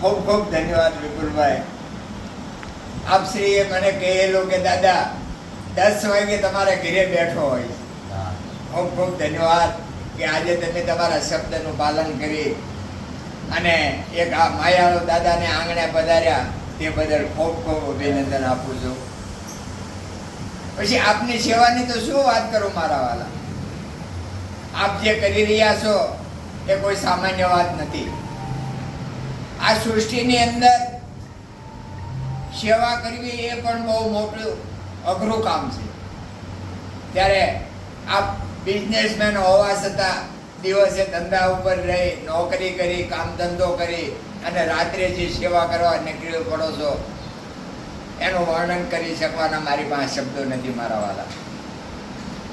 ખૂબ ખૂબ ધન્યવાદ વિપુલભાઈ. આપ શ્રીએ મને કહેલું કે દાદા 10 વાગે તમારે ઘરે બેઠો હોય. ખૂબ ખૂબ ધન્યવાદ કે આજે તમે તમારા શબ્દનું પાલન કરી અને એક આ માયાળુ દાદાને આંગણે પધાર્યા તે બદલ ખૂબ ખૂબ અભિનંદન આપું છું. પછી આપની સેવાની તો શું વાત કરું મારા વાલા. આપ જે કરી રહ્યા છો એ કોઈ સામાન્ય વાત નથી. આ સૃષ્ટિની અંદર સેવા કરવી એ પણ બહુ મોટું અઘરું કામ છે. ત્યારે આપ બિઝનેસમેન હોવા છતાં દિવસે ધંધા ઉપર રહી નોકરી કરી કામ ધંધો કરી અને રાત્રે જે સેવા કરવા નીકળી પડો છો એનું વર્ણન કરી શકવાના મારી પાસે શબ્દો નથી મારા વાલા.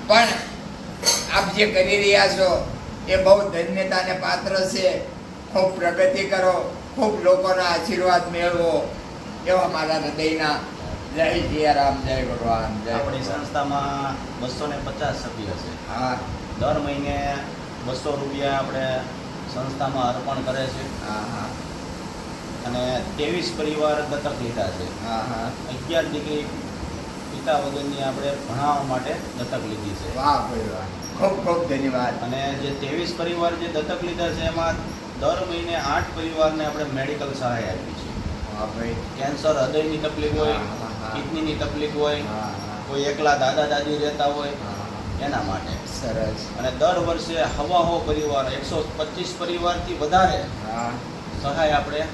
પણ આપ જે કરી રહ્યા છો એ બહુ ધન્યતાને પાત્ર છે. ખૂબ પ્રગતિ કરો, ખૂબ લોકોના આશીર્વાદ મેળવો એવા મારા હૃદયના જય સિયારામ, જય ભગવાન. જય આપણી સંસ્થામાં 250 સભ્યો છે. હા, દર મહિને 200 રૂપિયા આપણે સંસ્થામાં અર્પણ કરે છે. હા હા અને 23 પરિવાર દત્તક લીધા છે. હા હા 11 દીકરી પિતા વગરની આપણે ભણાવવા માટે દત્તક લીધી છે. વાહ ભાઈ વાહ, ખૂબ ખૂબ ધન્યવાદ. અને જે 23 પરિવાર જે દત્તક લીધા છે એમાં દર મહિને 8 પરિવારને આપણે મેડિકલ સહાય આપી છે. વાહ ભાઈ. કેન્સર, હૃદયની તકલીફ હોય, હા, હા. કિડનીની તકલીફ હોય, હા હા કોઈ એકલા દાદા દાદી રહેતા હોય એના માટે. સરસ. અને દર વર્ષે હવાહો પરિવાર 125 પરિવારથી વધારે હા, સહાય આપણે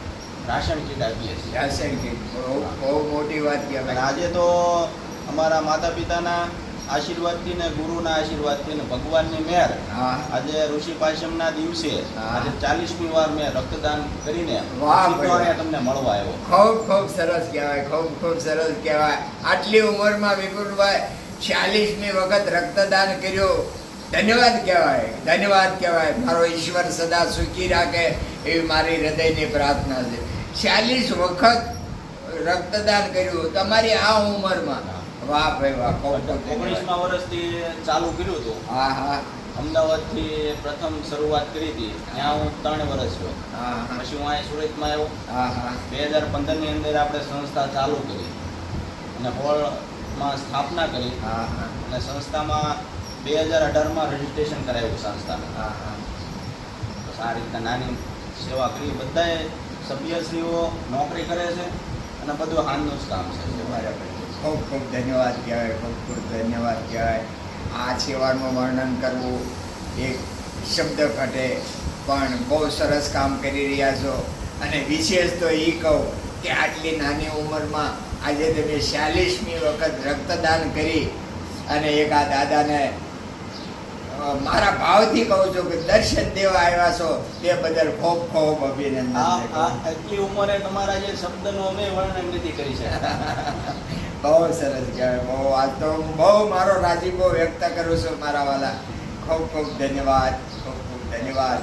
રાશન કીટ આપીએ છીએ. રાશન કીટ બહુ બહુ મોટી વાત અને કહેવાય. આજે તો અમારા માતા પિતાના આશીર્વાદથી ને ગુરુના આશીર્વાદથી ને ભગવાનની મહેર, હા આજે ઋષિ પાંચમના દિવસે હા. આજે 40મી વાર મેં રક્તદાન કરીને વાહ સીધો ભાઈ. અહીંયા તમને મળવા આવ્યો. ખૂબ ખૂબ સરસ કહેવાય, ખૂબ ખૂબ સરસ કહેવાય. આટલી ઉંમરમાં વિપુલભાઈ 40મી વખત રક્તદાન કર્યું. ધન્યવાદ કહેવાય, ધન્યવાદ કહેવાય. મારો ઈશ્વર સદા સુખી રાખે એવી મારી હૃદયની પ્રાર્થના છે. 40 વખત રક્તદાન કર્યું તમારી આ ઉંમરમાં. વાહ ભાઈ વાહ, ખૂબ ખૂબ ધન્યવાદ. 19મા વર્ષથી ચાલુ કર્યું હતું. હા હા અમદાવાદથી પ્રથમ શરૂઆત કરી હતી. ત્યાં હું 3 વર્ષ છું. હા હા પછી હું અહીંયા સુરતમાં આવ્યો. હા હા 2015ની અંદર આપણે સંસ્થા ચાલુ કરી અને હોલમાં સ્થાપના કરી. હા હા અને સંસ્થામાં 2018માં રજીસ્ટ્રેશન કરાવ્યું સંસ્થાનું. હા હા બસ આ રીતના નાની સેવા કરી. બધાએ સભ્યશ્રીઓ નોકરી કરે છે અને બધું હાથનું જ કામ છે. બરાબર. ખૂબ ખૂબ ધન્યવાદ કહેવાય, ખૂબ ખૂબ ધન્યવાદ કહેવાય. આ સેવાનું વર્ણન કરવું એક શબ્દ ઘટે, પણ બહુ સરસ કામ કરી રહ્યા છો. અને વિશેષ તો એ કહું કે આટલી નાની ઉંમરમાં આજે તમે 40મી વખત રક્તદાન કરી અને એક આ દાદાને મારા ભાવથી કહું છું કે દર્શન દેવા આવ્યા છો તે બદલ ખૂબ ખૂબ અભિનંદન. આટલી ઉંમરે તમારા જે શબ્દનું અમે વર્ણન નથી કરી શકતા. બહુ સરસ કહેવાય. બહુ આજ તો હું બહુ મારો રાજીપો વ્યક્ત કરું છું મારા વાલા. ખૂબ ખૂબ ધન્યવાદ, ખૂબ ખૂબ ધન્યવાદ.